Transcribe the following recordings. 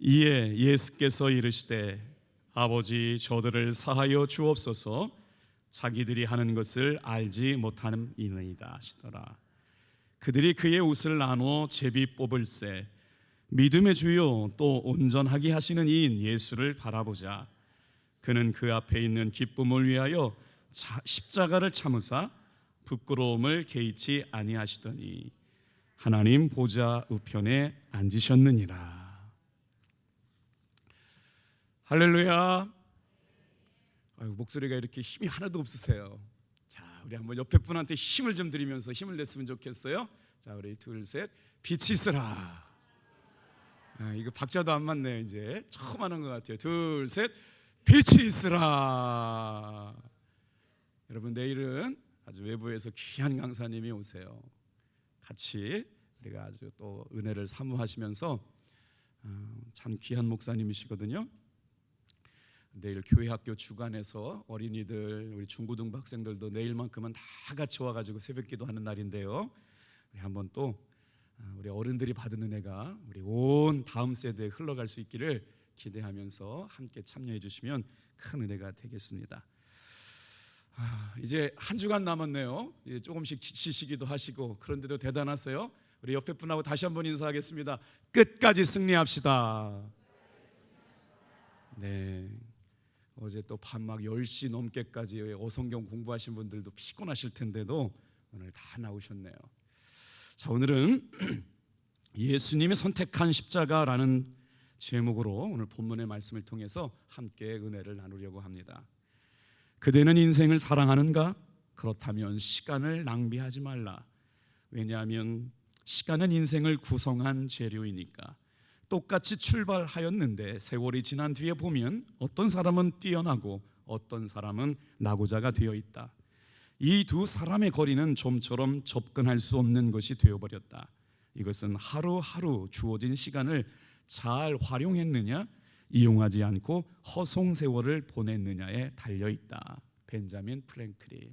이에 예수께서 이르시되 아버지 저들을 사하여 주옵소서 자기들이 하는 것을 알지 못함이니이다 하시더라. 그들이 그의 옷을 나누어 제비 뽑을새 믿음의 주요 또 온전하게 하시는 이인 예수를 바라보자. 그는 그 앞에 있는 기쁨을 위하여 십자가를 참으사 부끄러움을 개의치 아니하시더니 하나님 보좌 우편에 앉으셨느니라. 할렐루야. 목소리가 이렇게 힘이 하나도 없으세요. 자, 우리 한번 옆에 분한테 힘을 좀 드리면서 힘을 냈으면 좋겠어요. 자, 우리 둘, 셋. 빛이 있으라. 이거 박자도 안 맞네요. 이제 처음 하는 것 같아요. 둘, 셋. 빛이 있으라. 여러분, 내일은 아주 외부에서 귀한 강사님이 오세요. 같이 우리가 아주 또 은혜를 사모하시면서 참 귀한 목사님이시거든요. 내일 교회 학교 주관에서 어린이들, 우리 중고등부 학생들도 내일만큼은 다 같이 와가지고 새벽기도 하는 날인데요. 우리 한번 또 우리 어른들이 받은 은혜가 우리 온 다음 세대에 흘러갈 수 있기를 기대하면서 함께 참여해 주시면 큰 은혜가 되겠습니다. 이제 한 주간 남았네요. 조금씩 지치시기도 하시고 그런데도 대단하세요. 우리 옆에 분하고 다시 한번 인사하겠습니다. 끝까지 승리합시다. 네. 어제 또 밤 막 10시 넘게까지 어성경 공부하신 분들도 피곤하실 텐데도 오늘 다 나오셨네요. 자, 오늘은 예수님이 선택한 십자가라는 제목으로 오늘 본문의 말씀을 통해서 함께 은혜를 나누려고 합니다. 그대는 인생을 사랑하는가? 그렇다면 시간을 낭비하지 말라. 왜냐하면 시간은 인생을 구성한 재료이니까. 똑같이 출발하였는데 세월이 지난 뒤에 보면 어떤 사람은 뛰어나고 어떤 사람은 낙오자가 되어 있다. 이 두 사람의 거리는 좀처럼 접근할 수 없는 것이 되어버렸다. 이것은 하루하루 주어진 시간을 잘 활용했느냐, 이용하지 않고 허송세월을 보냈느냐에 달려있다. 벤자민 프랭클린.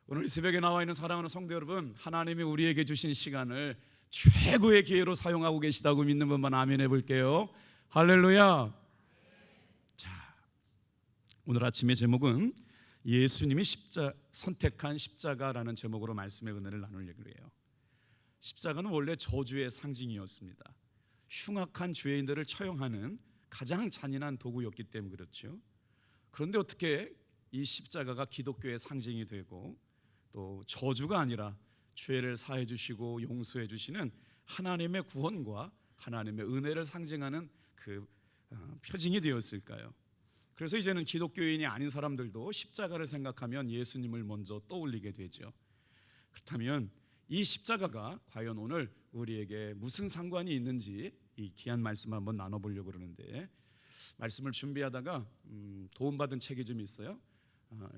오늘 새벽에 나와 있는 사랑하는 성도 여러분, 하나님이 우리에게 주신 시간을 최고의 기회로 사용하고 계시다고 믿는 분만 아멘 해볼게요. 할렐루야. 자, 오늘 아침의 제목은 예수님이 선택한 십자가라는 제목으로 말씀의 은혜를 나누려고 해요. 십자가는 원래 저주의 상징이었습니다. 흉악한 죄인들을 처형하는 가장 잔인한 도구였기 때문에 그렇죠. 그런데 어떻게 이 십자가가 기독교의 상징이 되고 또 저주가 아니라 죄를 사해 주시고 용서해 주시는 하나님의 구원과 하나님의 은혜를 상징하는 그 표징이 되었을까요? 그래서 이제는 기독교인이 아닌 사람들도 십자가를 생각하면 예수님을 먼저 떠올리게 되죠. 그렇다면 이 십자가가 과연 오늘 우리에게 무슨 상관이 있는지 이 귀한 말씀 한번 나눠보려고 그러는데, 말씀을 준비하다가 도움받은 책이 좀 있어요.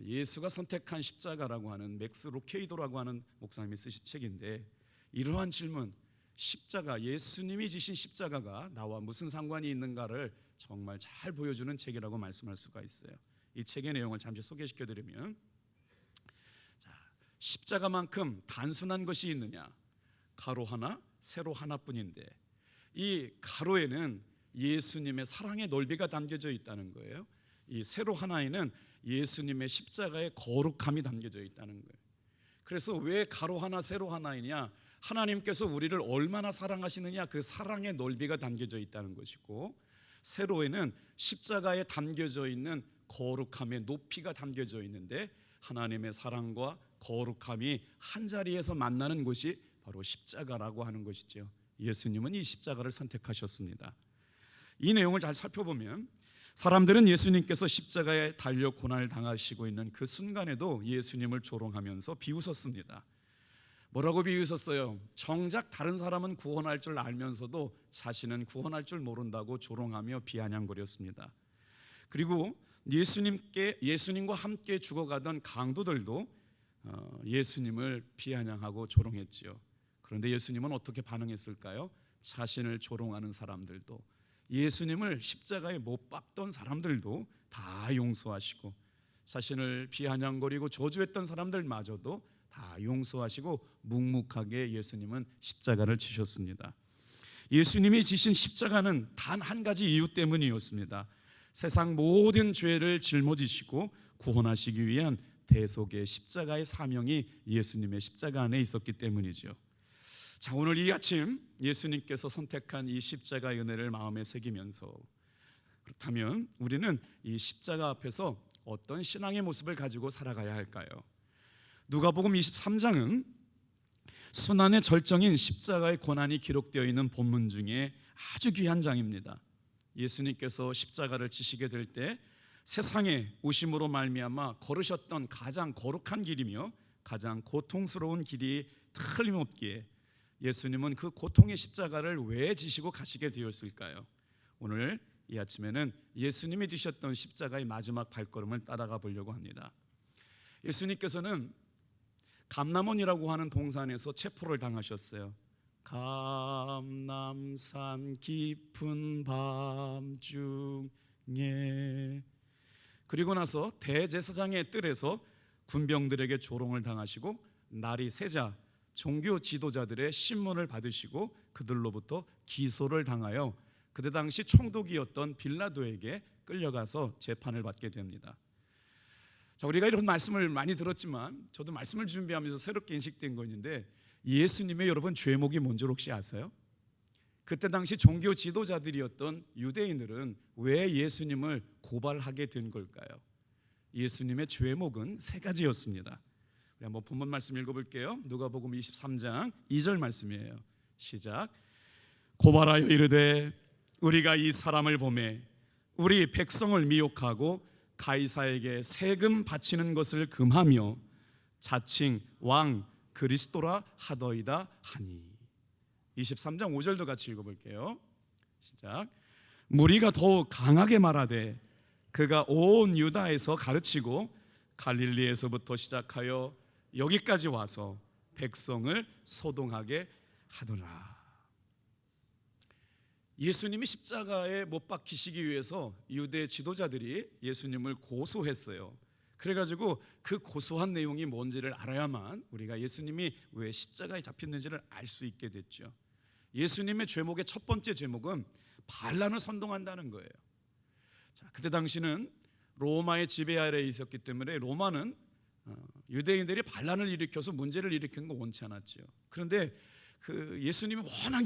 예수가 선택한 십자가라고 하는 맥스 로케이도라고 하는 목사님이 쓰신 책인데, 이러한 질문, 십자가, 예수님이 지신 십자가가 나와 무슨 상관이 있는가를 정말 잘 보여주는 책이라고 말씀할 수가 있어요. 이 책의 내용을 잠시 소개시켜드리면, 십자가만큼 단순한 것이 있느냐? 가로 하나, 세로 하나뿐인데 이 가로에는 예수님의 사랑의 넓이가 담겨져 있다는 거예요. 이 세로 하나에는 예수님의 십자가의 거룩함이 담겨져 있다는 거예요. 그래서 왜 가로 하나 세로 하나이냐? 하나님께서 우리를 얼마나 사랑하시느냐, 그 사랑의 넓이가 담겨져 있다는 것이고, 세로에는 십자가에 담겨져 있는 거룩함의 높이가 담겨져 있는데, 하나님의 사랑과 거룩함이 한자리에서 만나는 곳이 바로 십자가라고 하는 것이죠. 예수님은 이 십자가를 선택하셨습니다. 이 내용을 잘 살펴보면 사람들은 예수님께서 십자가에 달려 고난을 당하시고 있는 그 순간에도 예수님을 조롱하면서 비웃었습니다. 뭐라고 비웃었어요? 정작 다른 사람은 구원할 줄 알면서도 자신은 구원할 줄 모른다고 조롱하며 비아냥거렸습니다. 그리고 예수님과 함께 죽어가던 강도들도 예수님을 비아냥하고 조롱했지요. 그런데 예수님은 어떻게 반응했을까요? 자신을 조롱하는 사람들도, 예수님을 십자가에 못 박던 사람들도 다 용서하시고, 자신을 비아냥거리고 저주했던 사람들마저도 다 용서하시고 묵묵하게 예수님은 십자가를 지셨습니다. 예수님이 지신 십자가는 단 한 가지 이유 때문이었습니다. 세상 모든 죄를 짊어지시고 구원하시기 위한 대속의 십자가의 사명이 예수님의 십자가 안에 있었기 때문이죠. 자, 오늘 이 아침 예수님께서 선택한 이 십자가의 은혜를 마음에 새기면서, 그렇다면 우리는 이 십자가 앞에서 어떤 신앙의 모습을 가지고 살아가야 할까요? 누가복음 23장은 순환의 절정인 십자가의 고난이 기록되어 있는 본문 중에 아주 귀한 장입니다. 예수님께서 십자가를 지시게 될 때 세상에 오심으로 말미암아 걸으셨던 가장 거룩한 길이며 가장 고통스러운 길이 틀림없기에 예수님은 그 고통의 십자가를 왜 지시고 가시게 되었을까요? 오늘 이 아침에는 예수님이 지셨던 십자가의 마지막 발걸음을 따라가 보려고 합니다. 예수님께서는 감람원이라고 하는 동산에서 체포를 당하셨어요. 감람산 깊은 밤중에. 그리고 나서 대제사장의 뜰에서 군병들에게 조롱을 당하시고 날이 새자 종교 지도자들의 신문을 받으시고 그들로부터 기소를 당하여 그때 당시 총독이었던 빌라도에게 끌려가서 재판을 받게 됩니다. 자, 우리가 이런 말씀을 많이 들었지만 저도 말씀을 준비하면서 새롭게 인식된 거 있는데, 예수님의 여러분 죄목이 뭔지 혹시 아세요? 그때 당시 종교 지도자들이었던 유대인들은 왜 예수님을 고발하게 된 걸까요? 예수님의 죄목은 세 가지였습니다. 우리 한번 본문 말씀 읽어볼게요. 누가복음 23장 2절 말씀이에요. 시작. 고발하여 이르되 우리가 이 사람을 보매 우리 백성을 미혹하고 가이사에게 세금 바치는 것을 금하며 자칭 왕 그리스도라 하더이다 하니. 23장 5절도 같이 읽어볼게요. 시작. 무리가 더욱 강하게 말하되 그가 온 유다에서 가르치고 갈릴리에서부터 시작하여 여기까지 와서 백성을 소동하게 하더라. 예수님이 십자가에 못 박히시기 위해서 유대 지도자들이 예수님을 고소했어요. 그래가지고 그 고소한 내용이 뭔지를 알아야만 우리가 예수님이 왜 십자가에 잡혔는지를 알 수 있게 됐죠. 예수님의 죄목의 첫 번째 죄목은 반란을 선동한다는 거예요. 자, 그때 당시는 로마의 지배 아래에 있었기 때문에 로마는 유대인들이 반란을 일으켜서 문제를 일으키는 거 원치 않았죠. 그런데 그 예수님이 워낙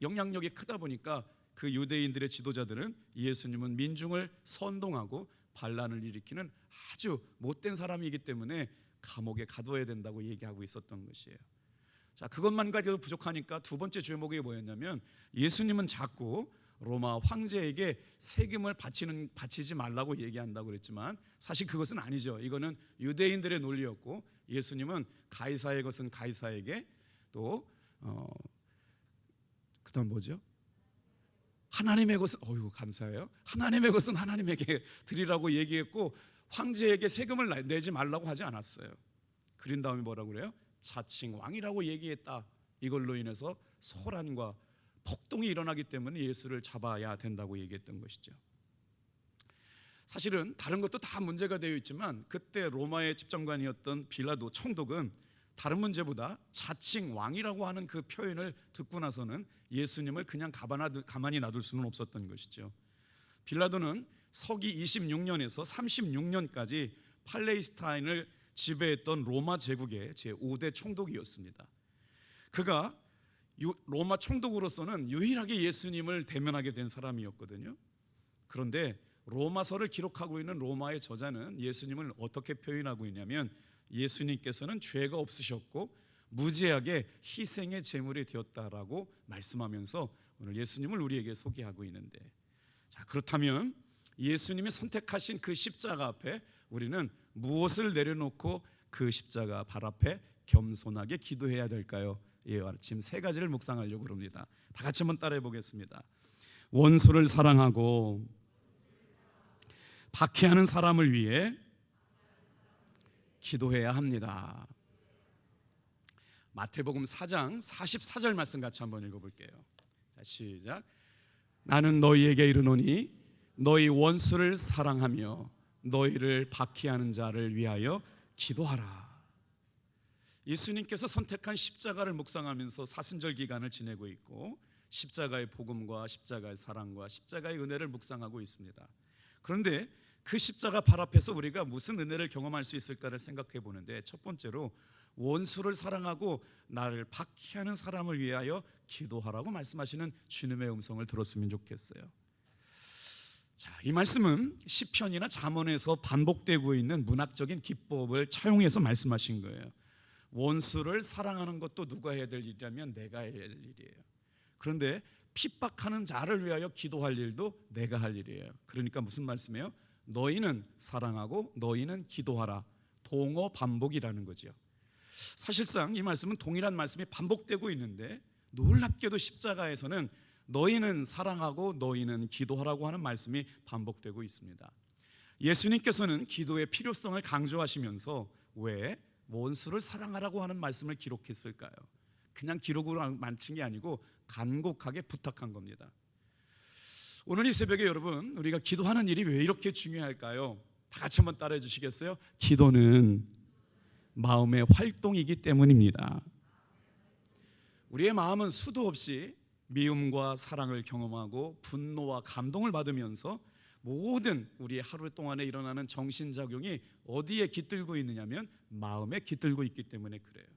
영향력이 크다 보니까 그 유대인들의 지도자들은 예수님은 민중을 선동하고 반란을 일으키는 아주 못된 사람이기 때문에 감옥에 가둬야 된다고 얘기하고 있었던 것이에요. 자, 그것만 가지고 부족하니까 두 번째 죄목이 뭐였냐면, 예수님은 자꾸 로마 황제에게 세금을 바치지 말라고 얘기한다고 그랬지만 사실 그것은 아니죠. 이거는 유대인들의 논리였고, 예수님은 가이사의 것은 가이사에게, 또 그다음 뭐죠? 하나님의 것은, 감사해요. 하나님의 것은 하나님에게 드리라고 얘기했고, 황제에게 세금을 내지 말라고 하지 않았어요. 그린 다음에 뭐라고 그래요? 자칭 왕이라고 얘기했다. 이걸로 인해서 소란과 폭동이 일어나기 때문에 예수를 잡아야 된다고 얘기했던 것이죠. 사실은 다른 것도 다 문제가 되어 있지만 그때 로마의 집정관이었던 빌라도 총독은 다른 문제보다 자칭 왕이라고 하는 그 표현을 듣고 나서는 예수님을 그냥 가만히 놔둘 수는 없었던 것이죠. 빌라도는 서기 26년에서 36년까지 팔레스타인을 지배했던 로마 제국의 제5대 총독이었습니다. 그가 로마 총독으로서는 유일하게 예수님을 대면하게 된 사람이었거든요. 그런데 로마서를 기록하고 있는 로마의 저자는 예수님을 어떻게 표현하고 있냐면, 예수님께서는 죄가 없으셨고 무죄하게 희생의 제물이 되었다라고 말씀하면서 오늘 예수님을 우리에게 소개하고 있는데, 자, 그렇다면 예수님이 선택하신 그 십자가 앞에 우리는 무엇을 내려놓고 그 십자가 발 앞에 겸손하게 기도해야 될까요? 예, 아침 세 가지를 묵상하려고 합니다. 다 같이 한번 따라해 보겠습니다. 원수를 사랑하고 박해하는 사람을 위해 기도해야 합니다. 마태복음 4장 44절 말씀 같이 한번 읽어볼게요. 자, 시작. 나는 너희에게 이르노니 너희 원수를 사랑하며 너희를 박해하는 자를 위하여 기도하라. 예수님께서 선택한 십자가를 묵상하면서 사순절 기간을 지내고 있고, 십자가의 복음과 십자가의 사랑과 십자가의 은혜를 묵상하고 있습니다. 그런데 그 십자가 발 앞에서 우리가 무슨 은혜를 경험할 수 있을까를 생각해 보는데, 첫 번째로 원수를 사랑하고 나를 박해하는 사람을 위하여 기도하라고 말씀하시는 주님의 음성을 들었으면 좋겠어요. 자, 이 말씀은 시편이나 잠언에서 반복되고 있는 문학적인 기법을 차용해서 말씀하신 거예요. 원수를 사랑하는 것도 누가 해야 될 일이라면 내가 해야 될 일이에요. 그런데 핍박하는 자를 위하여 기도할 일도 내가 할 일이에요. 그러니까 무슨 말씀이에요? 너희는 사랑하고 너희는 기도하라. 동어 반복이라는 거죠. 사실상 이 말씀은 동일한 말씀이 반복되고 있는데, 놀랍게도 십자가에서는 너희는 사랑하고 너희는 기도하라고 하는 말씀이 반복되고 있습니다. 예수님께서는 기도의 필요성을 강조하시면서 왜 원수를 사랑하라고 하는 말씀을 기록했을까요? 그냥 기록으로 만친 게 아니고 간곡하게 부탁한 겁니다. 오늘 이 새벽에 여러분, 우리가 기도하는 일이 왜 이렇게 중요할까요? 다 같이 한번 따라해 주시겠어요? 기도는 마음의 활동이기 때문입니다. 우리의 마음은 수도 없이 미움과 사랑을 경험하고 분노와 감동을 받으면서 모든 우리의 하루 동안에 일어나는 정신작용이 어디에 깃들고 있느냐면 마음에 깃들고 있기 때문에 그래요.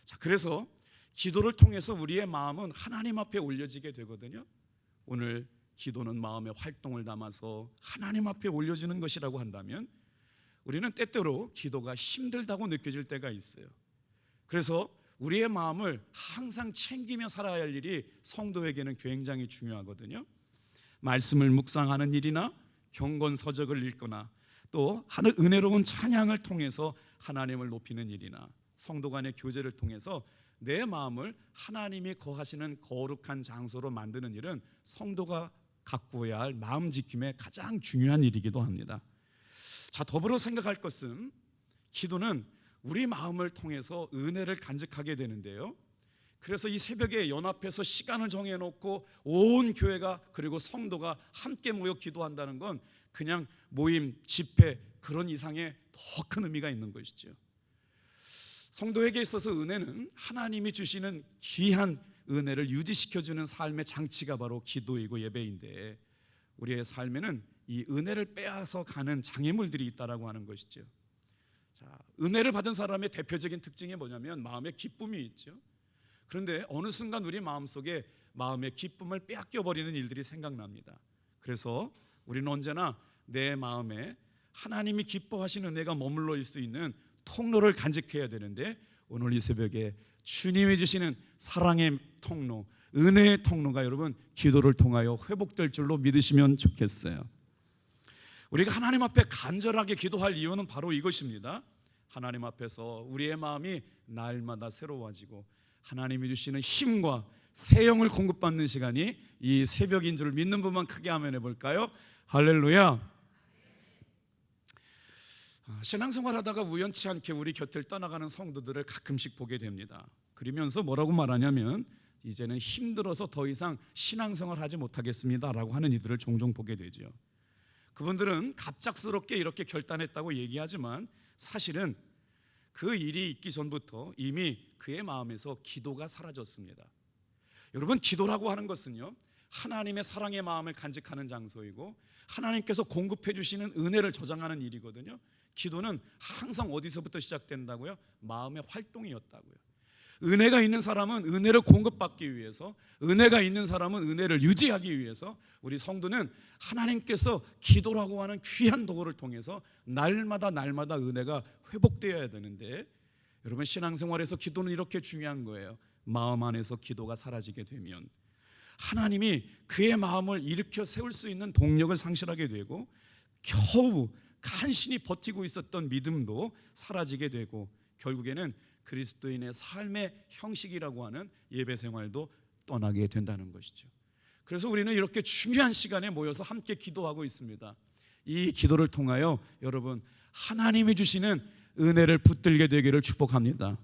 자, 그래서 기도를 통해서 우리의 마음은 하나님 앞에 올려지게 되거든요. 오늘 기도는 마음의 활동을 담아서 하나님 앞에 올려지는 것이라고 한다면, 우리는 때때로 기도가 힘들다고 느껴질 때가 있어요. 그래서 우리의 마음을 항상 챙기며 살아야 할 일이 성도에게는 굉장히 중요하거든요. 말씀을 묵상하는 일이나 경건서적을 읽거나 또 은혜로운 찬양을 통해서 하나님을 높이는 일이나 성도 간의 교제를 통해서 내 마음을 하나님이 거하시는 거룩한 장소로 만드는 일은 성도가 가꾸어야 할 마음 지킴의 가장 중요한 일이기도 합니다. 자, 더불어 생각할 것은 기도는 우리 마음을 통해서 은혜를 간직하게 되는데요. 그래서 이 새벽에 연합해서 시간을 정해놓고 온 교회가 그리고 성도가 함께 모여 기도한다는 건 그냥 모임, 집회 그런 이상의 더 큰 의미가 있는 것이죠. 성도에게 있어서 은혜는 하나님이 주시는 귀한 은혜를 유지시켜주는 삶의 장치가 바로 기도이고 예배인데, 우리의 삶에는 이 은혜를 빼앗아 가는 장애물들이 있다라고 하는 것이죠. 자, 은혜를 받은 사람의 대표적인 특징이 뭐냐면 마음에 기쁨이 있죠. 그런데 어느 순간 우리 마음속에 마음의 기쁨을 빼앗겨버리는 일들이 생각납니다. 그래서 우리는 언제나 내 마음에 하나님이 기뻐하시는 은혜가 머물러 있을 수 있는 통로를 간직해야 되는데, 오늘 이 새벽에 주님이 주시는 사랑의 통로, 은혜의 통로가 여러분 기도를 통하여 회복될 줄로 믿으시면 좋겠어요. 우리가 하나님 앞에 간절하게 기도할 이유는 바로 이것입니다. 하나님 앞에서 우리의 마음이 날마다 새로워지고 하나님이 주시는 힘과 새 영을 공급받는 시간이 이 새벽인 줄 믿는 분만 크게 아멘 해볼까요? 할렐루야. 신앙생활 하다가 우연치 않게 우리 곁을 떠나가는 성도들을 가끔씩 보게 됩니다. 그러면서 뭐라고 말하냐면, 이제는 힘들어서 더 이상 신앙생활 하지 못하겠습니다 라고 하는 이들을 종종 보게 되죠. 그분들은 갑작스럽게 이렇게 결단했다고 얘기하지만 사실은 그 일이 있기 전부터 이미 그의 마음에서 기도가 사라졌습니다. 여러분, 기도라고 하는 것은요, 하나님의 사랑의 마음을 간직하는 장소이고 하나님께서 공급해 주시는 은혜를 저장하는 일이거든요. 기도는 항상 어디서부터 시작된다고요? 마음의 활동이었다고요. 은혜가 있는 사람은 은혜를 공급받기 위해서, 은혜가 있는 사람은 은혜를 유지하기 위해서 우리 성도는 하나님께서 기도라고 하는 귀한 도구를 통해서 날마다 은혜가 회복되어야 되는데, 여러분 신앙생활에서 기도는 이렇게 중요한 거예요. 마음 안에서 기도가 사라지게 되면 하나님이 그의 마음을 일으켜 세울 수 있는 동력을 상실하게 되고 겨우 간신히 버티고 있었던 믿음도 사라지게 되고 결국에는 그리스도인의 삶의 형식이라고 하는 예배 생활도 떠나게 된다는 것이죠. 그래서 우리는 이렇게 중요한 시간에 모여서 함께 기도하고 있습니다. 이 기도를 통하여 여러분 하나님이 주시는 은혜를 붙들게 되기를 축복합니다.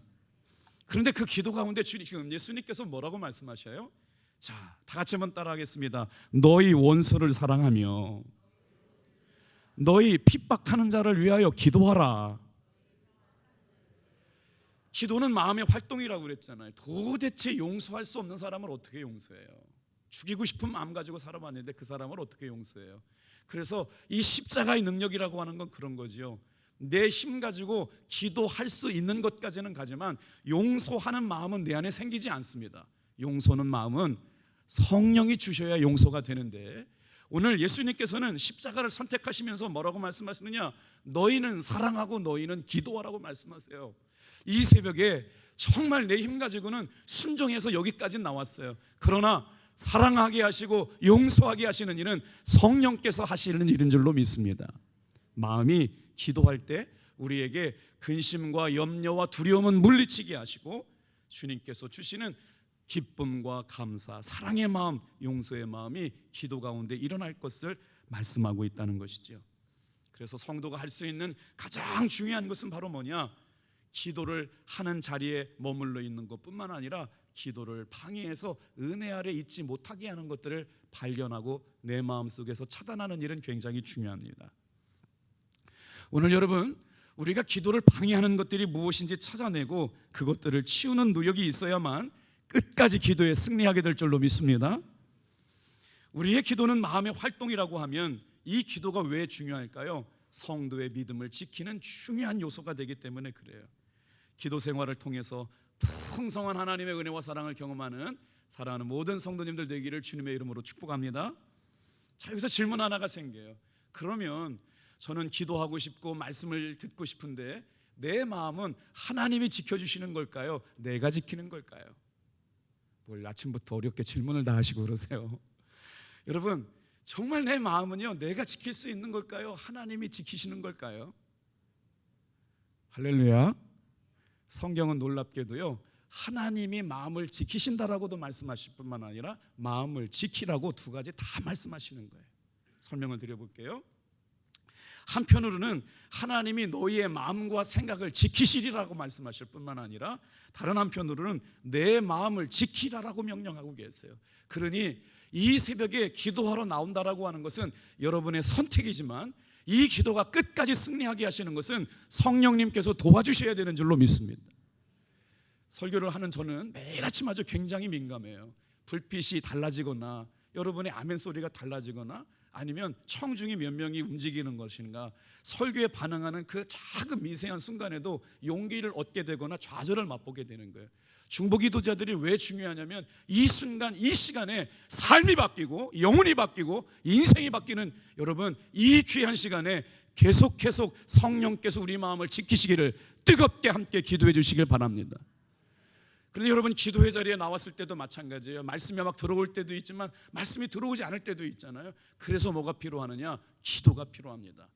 그런데 그 기도 가운데 지금 예수님께서 뭐라고 말씀하셔요? 자, 다 같이 한번 따라하겠습니다. 너희 원수를 사랑하며 너희 핍박하는 자를 위하여 기도하라. 기도는 마음의 활동이라고 그랬잖아요. 도대체 용서할 수 없는 사람을 어떻게 용서해요? 죽이고 싶은 마음 가지고 살아봤는데 그 사람을 어떻게 용서해요? 그래서 이 십자가의 능력이라고 하는 건 그런 거지요. 내 힘 가지고 기도할 수 있는 것까지는 가지만 용서하는 마음은 내 안에 생기지 않습니다. 용서는 마음은 성령이 주셔야 용서가 되는데, 오늘 예수님께서는 십자가를 선택하시면서 뭐라고 말씀하시느냐? 너희는 사랑하고 너희는 기도하라고 말씀하세요. 이 새벽에 정말 내 힘 가지고는 순종해서 여기까지 나왔어요. 그러나 사랑하게 하시고 용서하게 하시는 일은 성령께서 하시는 일인 줄로 믿습니다. 마음이 기도할 때 우리에게 근심과 염려와 두려움은 물리치게 하시고 주님께서 주시는 기쁨과 감사, 사랑의 마음, 용서의 마음이 기도 가운데 일어날 것을 말씀하고 있다는 것이죠. 그래서 성도가 할 수 있는 가장 중요한 것은 바로 뭐냐? 기도를 하는 자리에 머물러 있는 것뿐만 아니라 기도를 방해해서 은혜 아래 있지 못하게 하는 것들을 발견하고 내 마음속에서 차단하는 일은 굉장히 중요합니다. 오늘 여러분, 우리가 기도를 방해하는 것들이 무엇인지 찾아내고 그것들을 치우는 노력이 있어야만 끝까지 기도에 승리하게 될 줄로 믿습니다. 우리의 기도는 마음의 활동이라고 하면 이 기도가 왜 중요할까요? 성도의 믿음을 지키는 중요한 요소가 되기 때문에 그래요. 기도 생활을 통해서 풍성한 하나님의 은혜와 사랑을 경험하는 사랑하는 모든 성도님들 되기를 주님의 이름으로 축복합니다. 자, 여기서 질문 하나가 생겨요. 그러면 저는 기도하고 싶고 말씀을 듣고 싶은데 내 마음은 하나님이 지켜주시는 걸까요? 내가 지키는 걸까요? 뭘 아침부터 어렵게 질문을 다 하시고 그러세요. 여러분, 정말 내 마음은요, 내가 지킬 수 있는 걸까요? 하나님이 지키시는 걸까요? 할렐루야. 성경은 놀랍게도요, 하나님이 마음을 지키신다라고도 말씀하실 뿐만 아니라 마음을 지키라고 두 가지 다 말씀하시는 거예요. 설명을 드려볼게요. 한편으로는 하나님이 너희의 마음과 생각을 지키시리라고 말씀하실 뿐만 아니라 다른 한편으로는 내 마음을 지키라라고 명령하고 계세요. 그러니 이 새벽에 기도하러 나온다라고 하는 것은 여러분의 선택이지만 이 기도가 끝까지 승리하게 하시는 것은 성령님께서 도와주셔야 되는 줄로 믿습니다. 설교를 하는 저는 매일 아침 아주 굉장히 민감해요. 불빛이 달라지거나 여러분의 아멘 소리가 달라지거나 아니면 청중이 몇 명이 움직이는 것인가, 설교에 반응하는 그 작은 미세한 순간에도 용기를 얻게 되거나 좌절을 맛보게 되는 거예요. 중보기도자들이 왜 중요하냐면 이 순간, 이 시간에 삶이 바뀌고 영혼이 바뀌고 인생이 바뀌는, 여러분 이 귀한 시간에 계속 성령께서 우리 마음을 지키시기를 뜨겁게 함께 기도해 주시길 바랍니다. 그런데 여러분, 기도회 자리에 나왔을 때도 마찬가지예요. 말씀이 막 들어올 때도 있지만 말씀이 들어오지 않을 때도 있잖아요. 그래서 뭐가 필요하느냐? 기도가 필요합니다.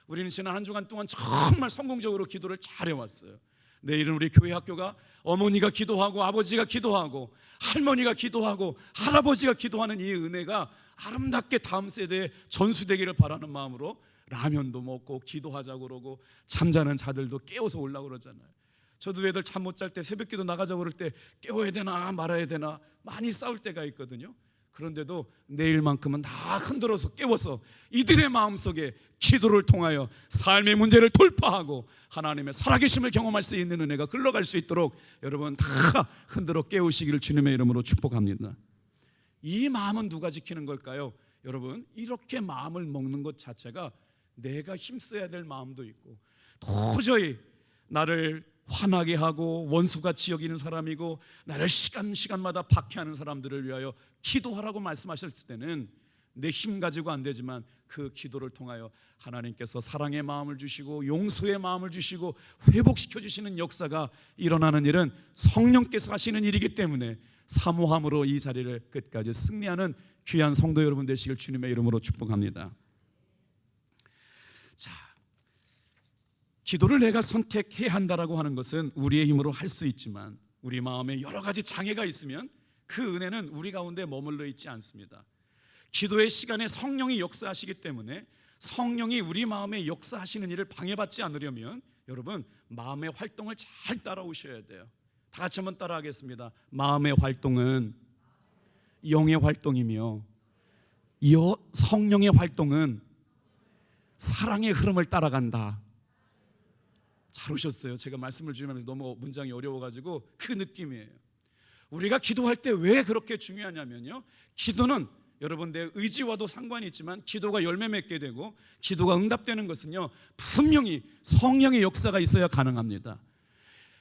우리는 지난 한 주간 동안 정말 성공적으로 기도를 잘해왔어요. 내일은 우리 교회 학교가 어머니가 기도하고 아버지가 기도하고 할머니가 기도하고 할아버지가 기도하는 이 은혜가 아름답게 다음 세대에 전수되기를 바라는 마음으로 라면도 먹고 기도하자고 그러고 잠자는 자들도 깨워서 오려고 그러잖아요. 저도 애들 잠 못 잘 때 새벽기도 나가자고 그럴 때 깨워야 되나 말아야 되나 많이 싸울 때가 있거든요. 그런데도 내일만큼은 다 흔들어서 깨워서 이들의 마음속에 기도를 통하여 삶의 문제를 돌파하고 하나님의 살아계심을 경험할 수 있는 은혜가 흘러갈 수 있도록 여러분 다 흔들어 깨우시기를 주님의 이름으로 축복합니다. 이 마음은 누가 지키는 걸까요? 여러분, 이렇게 마음을 먹는 것 자체가 내가 힘써야 될 마음도 있고 도저히 나를 화나게 하고 원수같이 여기는 사람이고 나를 시간마다 박해하는 사람들을 위하여 기도하라고 말씀하셨을 때는 내 힘 가지고 안 되지만 그 기도를 통하여 하나님께서 사랑의 마음을 주시고 용서의 마음을 주시고 회복시켜 주시는 역사가 일어나는 일은 성령께서 하시는 일이기 때문에 사모함으로 이 자리를 끝까지 승리하는 귀한 성도 여러분 되시길 주님의 이름으로 축복합니다. 자, 기도를 내가 선택해야 한다라고 하는 것은 우리의 힘으로 할 수 있지만 우리 마음에 여러 가지 장애가 있으면 그 은혜는 우리 가운데 머물러 있지 않습니다. 기도의 시간에 성령이 역사하시기 때문에 성령이 우리 마음에 역사하시는 일을 방해받지 않으려면 여러분 마음의 활동을 잘 따라오셔야 돼요. 다 같이 한번 따라하겠습니다. 마음의 활동은 영의 활동이며 성령의 활동은 사랑의 흐름을 따라간다. 잘 오셨어요. 제가 말씀을 주면서 너무 문장이 어려워가지고 그 느낌이에요. 우리가 기도할 때 왜 그렇게 중요하냐면요, 기도는 여러분 내 의지와도 상관이 있지만 기도가 열매 맺게 되고 기도가 응답되는 것은요, 분명히 성령의 역사가 있어야 가능합니다.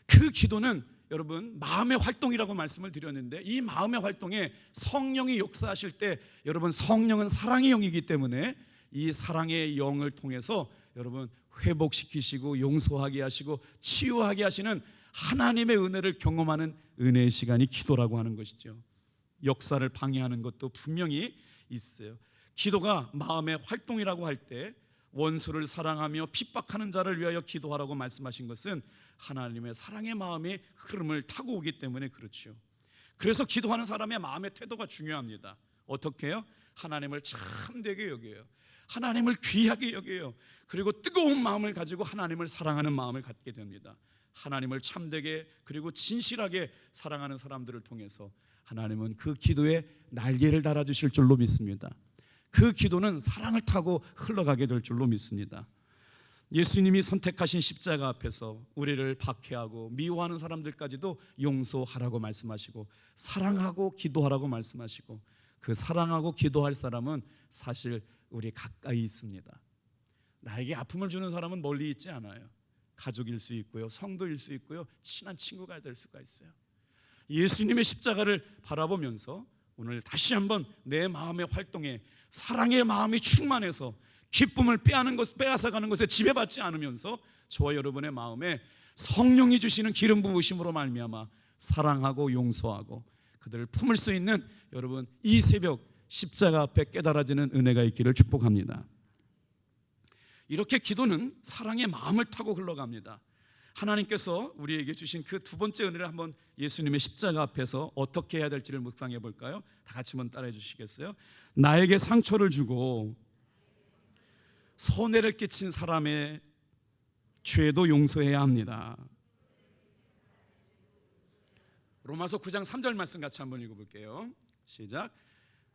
그 기도는 여러분 마음의 활동이라고 말씀을 드렸는데, 이 마음의 활동에 성령이 역사하실 때 여러분, 성령은 사랑의 영이기 때문에 이 사랑의 영을 통해서 여러분 회복시키시고 용서하게 하시고 치유하게 하시는 하나님의 은혜를 경험하는 은혜의 시간이 기도라고 하는 것이죠. 역사를 방해하는 것도 분명히 있어요. 기도가 마음의 활동이라고 할 때 원수를 사랑하며 핍박하는 자를 위하여 기도하라고 말씀하신 것은 하나님의 사랑의 마음의 흐름을 타고 오기 때문에 그렇죠. 그래서 기도하는 사람의 마음의 태도가 중요합니다. 어떻게 해요? 하나님을 참되게 여겨요. 하나님을 귀하게 여겨요. 그리고 뜨거운 마음을 가지고 하나님을 사랑하는 마음을 갖게 됩니다. 하나님을 참되게 그리고 진실하게 사랑하는 사람들을 통해서 하나님은 그 기도에 날개를 달아주실 줄로 믿습니다. 그 기도는 사랑을 타고 흘러가게 될 줄로 믿습니다. 예수님이 선택하신 십자가 앞에서 우리를 박해하고 미워하는 사람들까지도 용서하라고 말씀하시고 사랑하고 기도하라고 말씀하시고, 그 사랑하고 기도할 사람은 사실 우리 가까이 있습니다. 나에게 아픔을 주는 사람은 멀리 있지 않아요. 가족일 수 있고요, 성도일 수 있고요, 친한 친구가 될 수가 있어요. 예수님의 십자가를 바라보면서 오늘 다시 한번 내 마음의 활동에 사랑의 마음이 충만해서 기쁨을 빼앗아가는 것에 지배받지 않으면서 저와 여러분의 마음에 성령이 주시는 기름 부으심으로 말미암아 사랑하고 용서하고 그들을 품을 수 있는 여러분 이 새벽 십자가 앞에 깨달아지는 은혜가 있기를 축복합니다. 이렇게 기도는 사랑의 마음을 타고 흘러갑니다. 하나님께서 우리에게 주신 그 두 번째 은혜를 한번 예수님의 십자가 앞에서 어떻게 해야 될지를 묵상해 볼까요? 다 같이 한번 따라해 주시겠어요? 나에게 상처를 주고 손해를 끼친 사람의 죄도 용서해야 합니다. 로마서 9장 3절 말씀 같이 한번 읽어볼게요. 시작.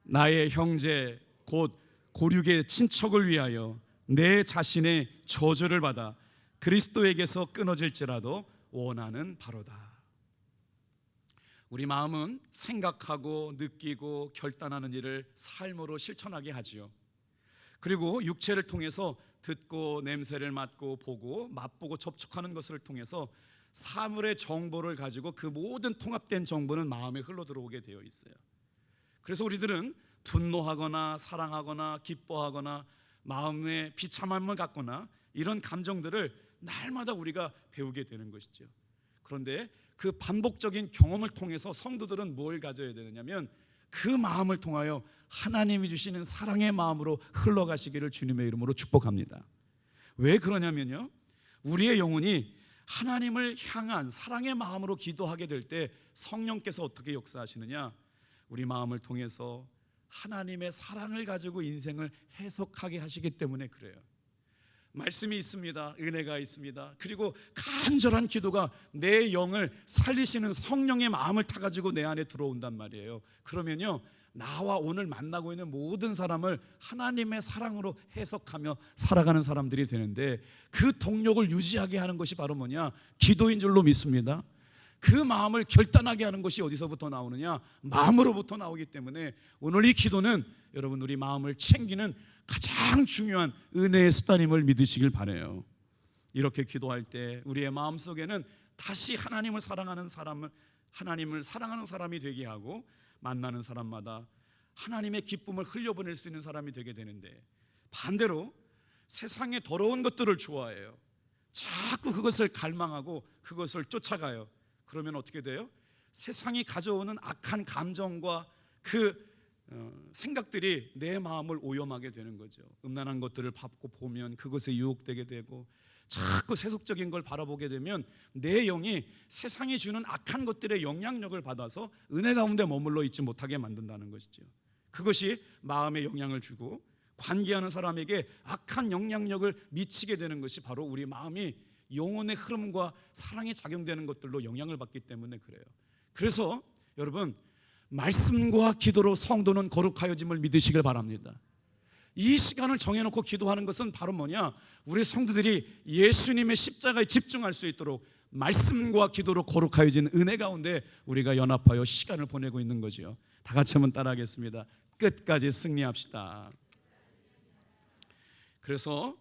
나의 형제 곧 고륙의 친척을 위하여 내 자신의 저주를 받아 그리스도에게서 끊어질지라도 원하는 바로다. 우리 마음은 생각하고 느끼고 결단하는 일을 삶으로 실천하게 하지요. 그리고 육체를 통해서 듣고 냄새를 맡고 보고 맛보고 접촉하는 것을 통해서 사물의 정보를 가지고 그 모든 통합된 정보는 마음에 흘러 들어오게 되어 있어요. 그래서 우리들은 분노하거나 사랑하거나 기뻐하거나 마음에 비참함을 갖거나 이런 감정들을 날마다 우리가 배우게 되는 것이죠. 그런데 그 반복적인 경험을 통해서 성도들은 뭘 가져야 되느냐면 그 마음을 통하여 하나님이 주시는 사랑의 마음으로 흘러가시기를 주님의 이름으로 축복합니다. 왜 그러냐면요, 우리의 영혼이 하나님을 향한 사랑의 마음으로 기도하게 될 때 성령께서 어떻게 역사하시느냐, 우리 마음을 통해서 하나님의 사랑을 가지고 인생을 해석하게 하시기 때문에 그래요. 말씀이 있습니다. 은혜가 있습니다. 그리고 간절한 기도가 내 영을 살리시는 성령의 마음을 타가지고 내 안에 들어온단 말이에요. 그러면요, 나와 오늘 만나고 있는 모든 사람을 하나님의 사랑으로 해석하며 살아가는 사람들이 되는데, 그 동력을 유지하게 하는 것이 바로 뭐냐? 기도인 줄로 믿습니다. 그 마음을 결단하게 하는 것이 어디서부터 나오느냐? 마음으로부터 나오기 때문에 오늘 이 기도는 여러분 우리 마음을 챙기는 가장 중요한 은혜의 수단임을 믿으시길 바라요. 이렇게 기도할 때 우리의 마음속에는 다시 하나님을 사랑하는 사람이 되게 하고, 만나는 사람마다 하나님의 기쁨을 흘려보낼 수 있는 사람이 되게 되는데, 반대로 세상의 더러운 것들을 좋아해요. 자꾸 그것을 갈망하고 그것을 쫓아가요. 그러면 어떻게 돼요? 세상이 가져오는 악한 감정과 그 생각들이 내 마음을 오염하게 되는 거죠. 음란한 것들을 받고 보면 그것에 유혹되게 되고, 자꾸 세속적인 걸 바라보게 되면 내 영이 세상이 주는 악한 것들의 영향력을 받아서 은혜 가운데 머물러 있지 못하게 만든다는 것이죠. 그것이 마음에 영향을 주고 관계하는 사람에게 악한 영향력을 미치게 되는 것이 바로 우리 마음이 영혼의 흐름과 사랑에 작용되는 것들로 영향을 받기 때문에 그래요. 그래서 여러분, 말씀과 기도로 성도는 거룩하여짐을 믿으시길 바랍니다. 이 시간을 정해놓고 기도하는 것은 바로 뭐냐? 우리 성도들이 예수님의 십자가에 집중할 수 있도록 말씀과 기도로 거룩하여진 은혜 가운데 우리가 연합하여 시간을 보내고 있는 거죠. 다 같이 한번 따라하겠습니다. 끝까지 승리합시다. 그래서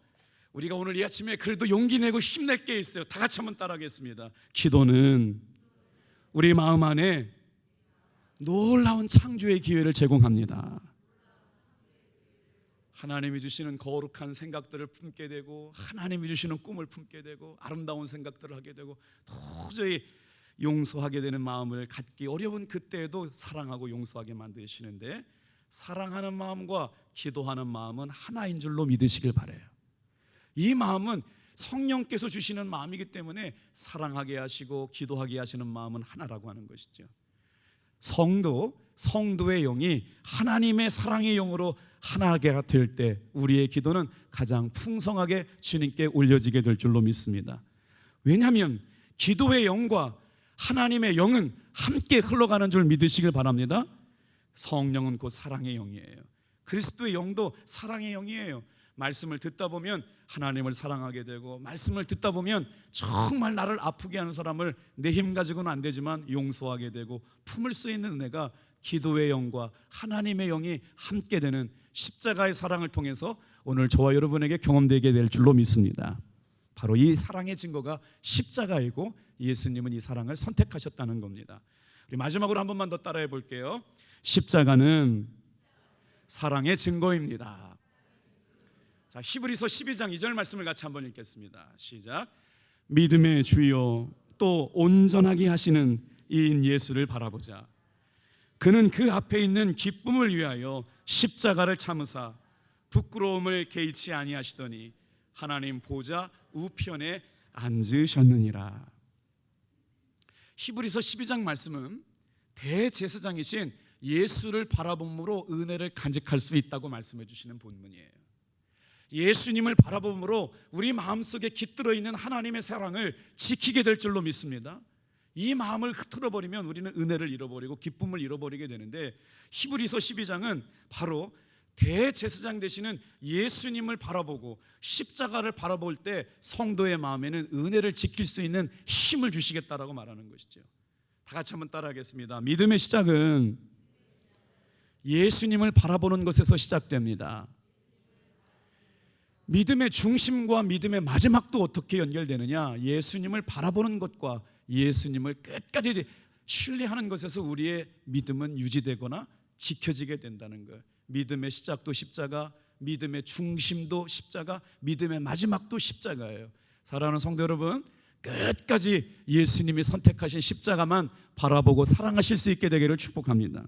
우리가 오늘 이 아침에 그래도 용기 내고 힘낼 게 있어요. 다 같이 한번 따라하겠습니다. 기도는 우리 마음 안에 놀라운 창조의 기회를 제공합니다. 하나님이 주시는 거룩한 생각들을 품게 되고, 하나님이 주시는 꿈을 품게 되고, 아름다운 생각들을 하게 되고, 도저히 용서하게 되는 마음을 갖기 어려운 그때에도 사랑하고 용서하게 만드시는데, 사랑하는 마음과 기도하는 마음은 하나인 줄로 믿으시길 바라요. 이 마음은 성령께서 주시는 마음이기 때문에 사랑하게 하시고 기도하게 하시는 마음은 하나라고 하는 것이죠. 성도의 영이 하나님의 사랑의 영으로 하나가 될 때 우리의 기도는 가장 풍성하게 주님께 올려지게 될 줄로 믿습니다. 왜냐하면 기도의 영과 하나님의 영은 함께 흘러가는 줄 믿으시길 바랍니다. 성령은 곧 사랑의 영이에요. 그리스도의 영도 사랑의 영이에요. 말씀을 듣다 보면 하나님을 사랑하게 되고, 말씀을 듣다 보면 정말 나를 아프게 하는 사람을 내 힘 가지고는 안 되지만 용서하게 되고, 품을 수 있는 은혜가 기도의 영과 하나님의 영이 함께 되는 십자가의 사랑을 통해서 오늘 저와 여러분에게 경험되게 될 줄로 믿습니다. 바로 이 사랑의 증거가 십자가이고, 예수님은 이 사랑을 선택하셨다는 겁니다. 우리 마지막으로 한 번만 더 따라해 볼게요. 십자가는 사랑의 증거입니다. 자, 히브리서 12장 2절 말씀을 같이 한번 읽겠습니다. 시작. 믿음의 주요 또 온전하게 하시는 이인 예수를 바라보자. 그는 그 앞에 있는 기쁨을 위하여 십자가를 참으사 부끄러움을 개의치 아니하시더니 하나님 보좌 우편에 앉으셨느니라. 히브리서 12장 말씀은 대제사장이신 예수를 바라봄으로 은혜를 간직할 수 있다고 말씀해 주시는 본문이에요. 예수님을 바라봄으로 우리 마음속에 깃들어 있는 하나님의 사랑을 지키게 될 줄로 믿습니다. 이 마음을 흐트러 버리면 우리는 은혜를 잃어버리고 기쁨을 잃어버리게 되는데, 히브리서 12장은 바로 대제사장 되시는 예수님을 바라보고 십자가를 바라볼 때 성도의 마음에는 은혜를 지킬 수 있는 힘을 주시겠다라고 말하는 것이죠. 다 같이 한번 따라하겠습니다. 믿음의 시작은 예수님을 바라보는 것에서 시작됩니다. 믿음의 중심과 믿음의 마지막도 어떻게 연결되느냐? 예수님을 바라보는 것과 예수님을 끝까지 신뢰하는 것에서 우리의 믿음은 유지되거나 지켜지게 된다는 거예요. 믿음의 시작도 십자가, 믿음의 중심도 십자가, 믿음의 마지막도 십자가예요. 사랑하는 성도 여러분, 끝까지 예수님이 선택하신 십자가만 바라보고 사랑하실 수 있게 되기를 축복합니다.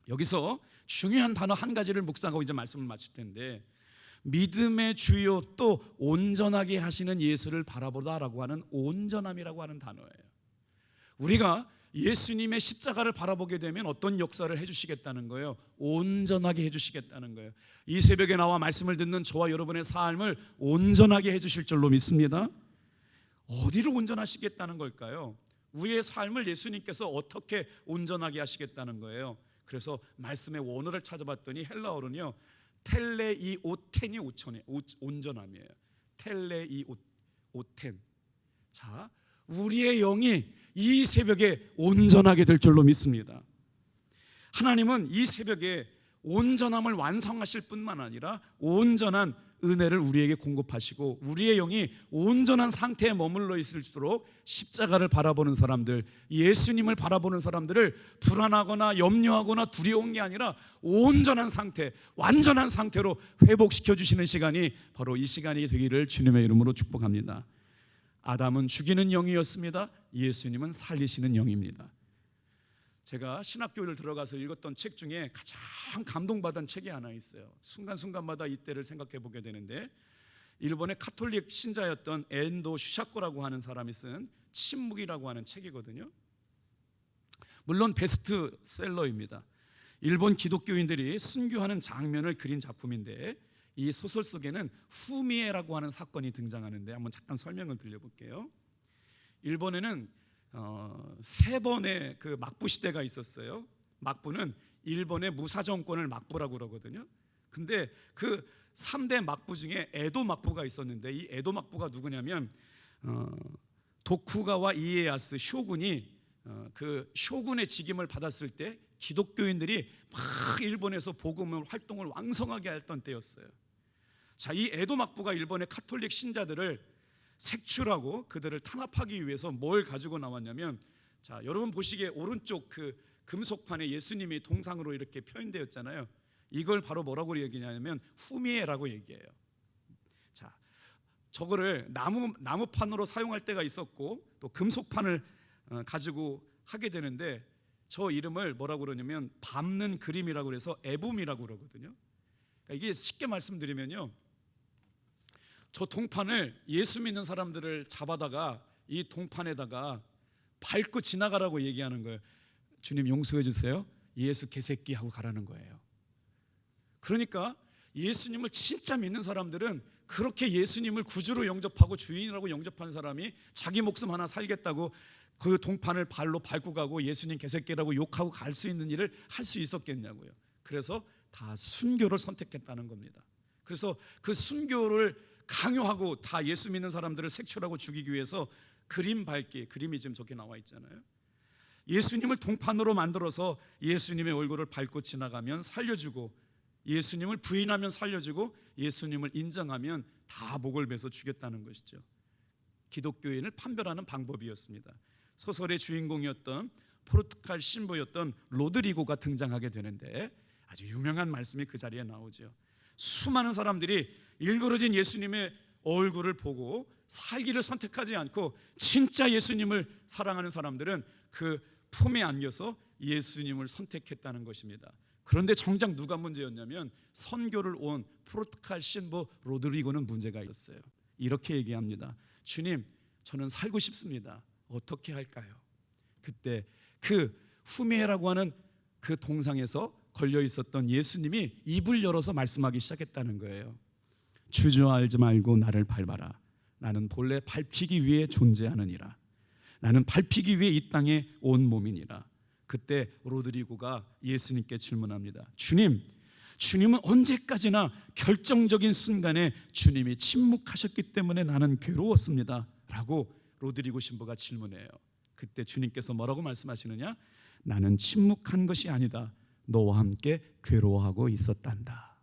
여기서 중요한 단어 한 가지를 묵상하고 이제 말씀을 마칠 텐데, 믿음의 주요 또 온전하게 하시는 예수를 바라보다라고 하는 온전함이라고 하는 단어예요. 우리가 예수님의 십자가를 바라보게 되면 어떤 역사를 해주시겠다는 거예요? 온전하게 해주시겠다는 거예요. 이 새벽에 나와 말씀을 듣는 저와 여러분의 삶을 온전하게 해주실 줄로 믿습니다. 어디를 온전하시겠다는 걸까요? 우리의 삶을 예수님께서 어떻게 온전하게 하시겠다는 거예요? 그래서 말씀의 원어를 찾아봤더니 헬라어로는요, 텔레이오텐이 온전함이에요. 텔레이오텐. 자, 우리의 영이 이 새벽에 온전하게 될 줄로 믿습니다. 하나님은 이 새벽에 온전함을 완성하실 뿐만 아니라 온전한 은혜를 우리에게 공급하시고, 우리의 영이 온전한 상태에 머물러 있을수록 십자가를 바라보는 사람들, 예수님을 바라보는 사람들을 불안하거나 염려하거나 두려운 게 아니라 온전한 상태, 완전한 상태로 회복시켜 주시는 시간이 바로 이 시간이 되기를 주님의 이름으로 축복합니다. 아담은 죽이는 영이었습니다. 예수님은 살리시는 영입니다. 제가 신학교를 들어가서 읽었던 책 중에 가장 감동받은 책이 하나 있어요. 순간순간마다 이때를 생각해 보게 되는데, 일본의 카톨릭 신자였던 엔도 슈샤코라고 하는 사람이 쓴 침묵이라고 하는 책이거든요. 물론 베스트셀러입니다. 일본 기독교인들이 순교하는 장면을 그린 작품인데, 이 소설 속에는 후미에라고 하는 사건이 등장하는데 한번 잠깐 설명을 드려볼게요. 일본에는 3번의 그 막부 시대가 있었어요. 막부는 일본의 무사 정권을 막부라고 그러거든요. 근데 그 3대 막부 중에 에도 막부가 있었는데, 이 에도 막부가 누구냐면 도쿠가와 이에야스 쇼군이 그 쇼군의 직임을 받았을 때 기독교인들이 막 일본에서 복음을 활동을 왕성하게 했던 때였어요. 자, 이 에도 막부가 일본의 카톨릭 신자들을 색출하고 그들을 탄압하기 위해서 뭘 가지고 나왔냐면, 자, 여러분 보시기에 오른쪽 그 금속판에 예수님이 동상으로 이렇게 표현되었잖아요. 이걸 바로 뭐라고 얘기하냐면 후미에라고 얘기해요. 자, 저거를 나무판으로 사용할 때가 있었고 또 금속판을 가지고 하게 되는데, 저 이름을 뭐라고 그러냐면 밟는 그림이라고 그래서 에붐이라고 그러거든요. 그러니까 이게 쉽게 말씀드리면요, 저 동판을 예수 믿는 사람들을 잡아다가 이 동판에다가 밟고 지나가라고 얘기하는 거예요. 주님 용서해 주세요, 예수 개새끼 하고 가라는 거예요. 그러니까 예수님을 진짜 믿는 사람들은 그렇게 예수님을 구주로 영접하고 주인이라고 영접한 사람이 자기 목숨 하나 살겠다고 그 동판을 발로 밟고 가고 예수님 개새끼라고 욕하고 갈 수 있는 일을 할 수 있었겠냐고요. 그래서 다 순교를 선택했다는 겁니다. 그래서 그 순교를 강요하고 다 예수 믿는 사람들을 색출하고 죽이기 위해서 그림 밟기, 그림이 지금 저렇게 나와 있잖아요. 예수님을 동판으로 만들어서 예수님의 얼굴을 밟고 지나가면 살려주고, 예수님을 부인하면 살려주고, 예수님을 인정하면 다 목을 베서 죽였다는 것이죠. 기독교인을 판별하는 방법이었습니다. 소설의 주인공이었던 포르투갈 신부였던 로드리고가 등장하게 되는데, 아주 유명한 말씀이 그 자리에 나오죠. 수많은 사람들이 일그러진 예수님의 얼굴을 보고 살기를 선택하지 않고 진짜 예수님을 사랑하는 사람들은 그 품에 안겨서 예수님을 선택했다는 것입니다. 그런데 정작 누가 문제였냐면 선교를 온 포르투갈 신부 로드리고는 문제가 있었어요. 이렇게 얘기합니다. 주님, 저는 살고 싶습니다. 어떻게 할까요? 그때 그 후메라고 하는 그 동상에서 걸려 있었던 예수님이 입을 열어서 말씀하기 시작했다는 거예요. 주저알지 말고 나를 밟아라. 나는 본래 밟히기 위해 존재하느니라. 나는 밟히기 위해 이 땅에 온 몸이니라. 그때 로드리고가 예수님께 질문합니다. 주님은 언제까지나 결정적인 순간에 주님이 침묵하셨기 때문에 나는 괴로웠습니다 라고 로드리고 신부가 질문해요. 그때 주님께서 뭐라고 말씀하시느냐? 나는 침묵한 것이 아니다. 너와 함께 괴로워하고 있었단다.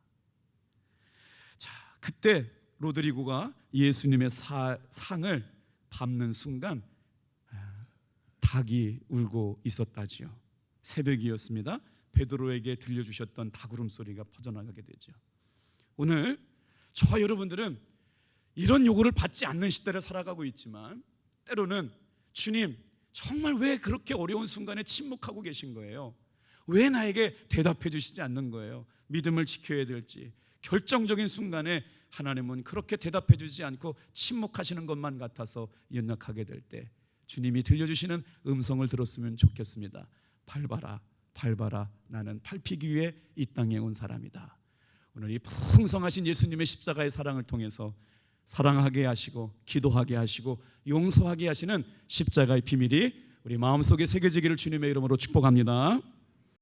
자, 그때 로드리고가 예수님의 상을 밟는 순간 닭이 울고 있었다지요. 새벽이었습니다. 베드로에게 들려주셨던 닭 울음소리가 퍼져나가게 되죠. 오늘 저와 여러분들은 이런 요구를 받지 않는 시대를 살아가고 있지만, 때로는 주님, 정말 왜 그렇게 어려운 순간에 침묵하고 계신 거예요? 왜 나에게 대답해 주시지 않는 거예요? 믿음을 지켜야 될지, 결정적인 순간에 하나님은 그렇게 대답해 주지 않고 침묵하시는 것만 같아서 연약하게 될 때 주님이 들려주시는 음성을 들었으면 좋겠습니다. 밟아라, 밟아라. 나는 밟히기 위해 이 땅에 온 사람이다. 오늘 이 풍성하신 예수님의 십자가의 사랑을 통해서 사랑하게 하시고 기도하게 하시고 용서하게 하시는 십자가의 비밀이 우리 마음속에 새겨지기를 주님의 이름으로 축복합니다.